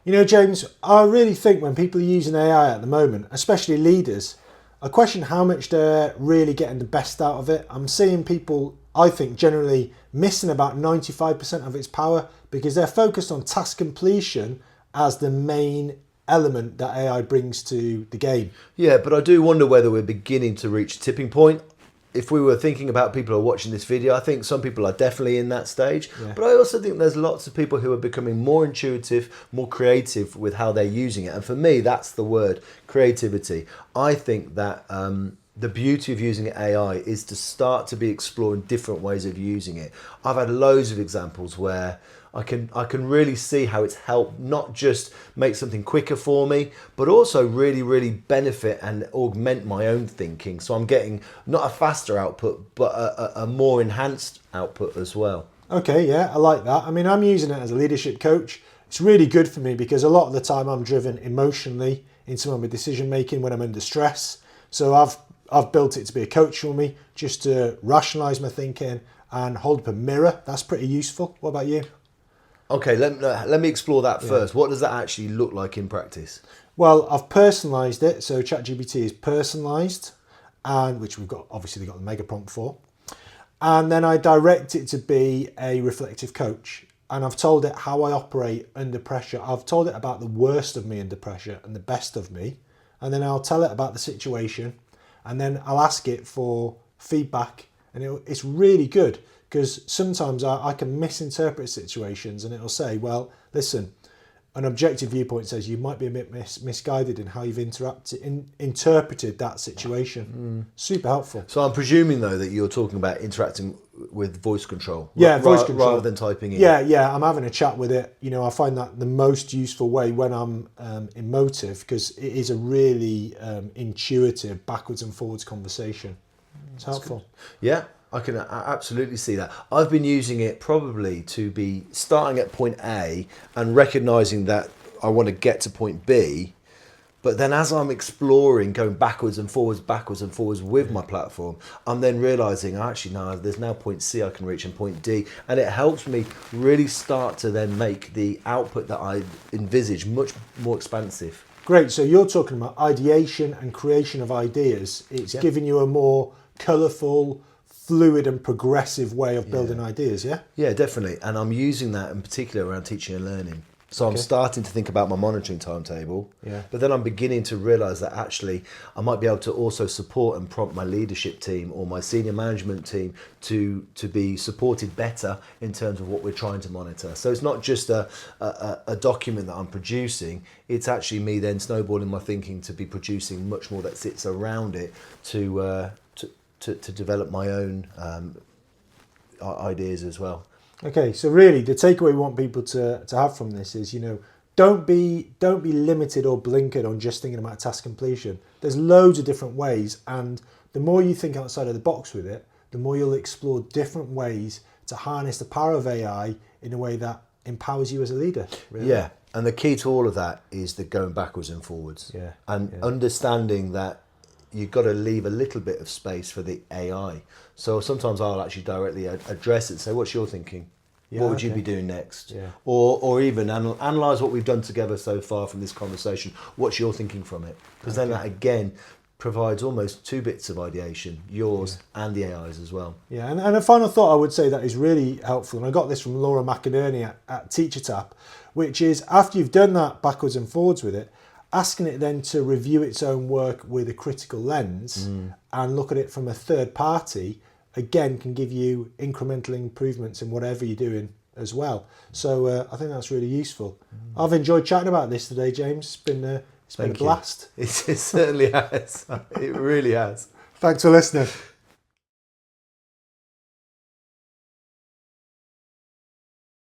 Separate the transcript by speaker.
Speaker 1: You know, James, I really think when people are using AI at the moment, especially leaders, I question how much they're really getting the best out of it. I'm seeing people, I think, generally missing about 95% of its power because they're focused on task completion as the main element that AI brings to the game.
Speaker 2: Yeah, but I do wonder whether we're beginning to reach a tipping point. If we were thinking about people who are watching this video, I think some people are definitely in that stage.
Speaker 1: Yeah.
Speaker 2: But I also think there's lots of people who are becoming more intuitive, more creative with how they're using it. And for me, that's the word, creativity. I think that the beauty of using AI is to start to be exploring different ways of using it. I've had loads of examples where I can really see how it's helped not just make something quicker for me, but also really, really benefit and augment my own thinking. So I'm getting not a faster output, but a more enhanced output as well.
Speaker 1: Okay, yeah, I like that. I mean, I'm using it as a leadership coach. It's really good for me because a lot of the time I'm driven emotionally in some of my decision making when I'm under stress. So I've built it to be a coach for me, just to rationalise my thinking and hold up a mirror. That's pretty useful. What about you?
Speaker 2: Okay, let me explore that first. What does that actually look like in practice?
Speaker 1: Well, I've personalised it. So ChatGPT is personalised, and which we've got obviously got the mega prompt for. And then I direct it to be a reflective coach. And I've told it how I operate under pressure. I've told it about the worst of me under pressure and the best of me. And then I'll tell it about the situation. And then I'll ask it for feedback. And it's really good because sometimes I can misinterpret situations and it'll say, well, listen, an objective viewpoint says you might be a bit misguided in how you've interpreted that situation. Super helpful.
Speaker 2: So I'm presuming, though, that you're talking about interacting with voice control.
Speaker 1: Yeah, voice control.
Speaker 2: Rather than typing in.
Speaker 1: Yeah, I'm having a chat with it. You know, I find that the most useful way when I'm emotive because it is a really intuitive backwards and forwards conversation. It's helpful.
Speaker 2: Good. Yeah. I can absolutely see that. I've been using it probably to be starting at point A and recognising that I want to get to point B. But then as I'm exploring, going backwards and forwards with my platform, I'm then realising, actually, no, there's now point C I can reach and point D. And it helps me really start to then make the output that I envisage much more expansive.
Speaker 1: Great. So you're talking about ideation and creation of ideas. It's giving you a more colourful, fluid and progressive way of building ideas, yeah?
Speaker 2: Yeah, definitely. And I'm using that in particular around teaching and learning. So I'm starting to think about my monitoring timetable, but then I'm beginning to realise that actually I might be able to also support and prompt my leadership team or my senior management team to be supported better in terms of what we're trying to monitor. So it's not just a document that I'm producing, it's actually me then snowballing my thinking to be producing much more that sits around it to develop my own ideas as well.
Speaker 1: Okay, so really the takeaway we want people to have from this is, you know, don't be limited or blinkered on just thinking about task completion. There's loads of different ways, and the more you think outside of the box with it, the more you'll explore different ways to harness the power of AI in a way that empowers you as a leader. Really.
Speaker 2: Yeah, and the key to all of that is the going backwards and forwards. Understanding that you've got to leave a little bit of space for the AI. So sometimes I'll actually directly address it and say, what's your thinking? What would you be doing next? Or even analyse what we've done together so far from this conversation. What's your thinking from it? Because then that again provides almost two bits of ideation, yours and the AI's as well.
Speaker 1: Yeah, and a final thought I would say that is really helpful, and I got this from Laura McInerney at TeacherTap, which is after you've done that backwards and forwards with it, asking it then to review its own work with a critical lens and look at it from a third party, again, can give you incremental improvements in whatever you're doing as well. So I think that's really useful. I've enjoyed chatting about this today, James. It's been a blast.
Speaker 2: It certainly has. It really has.
Speaker 1: Thanks for listening.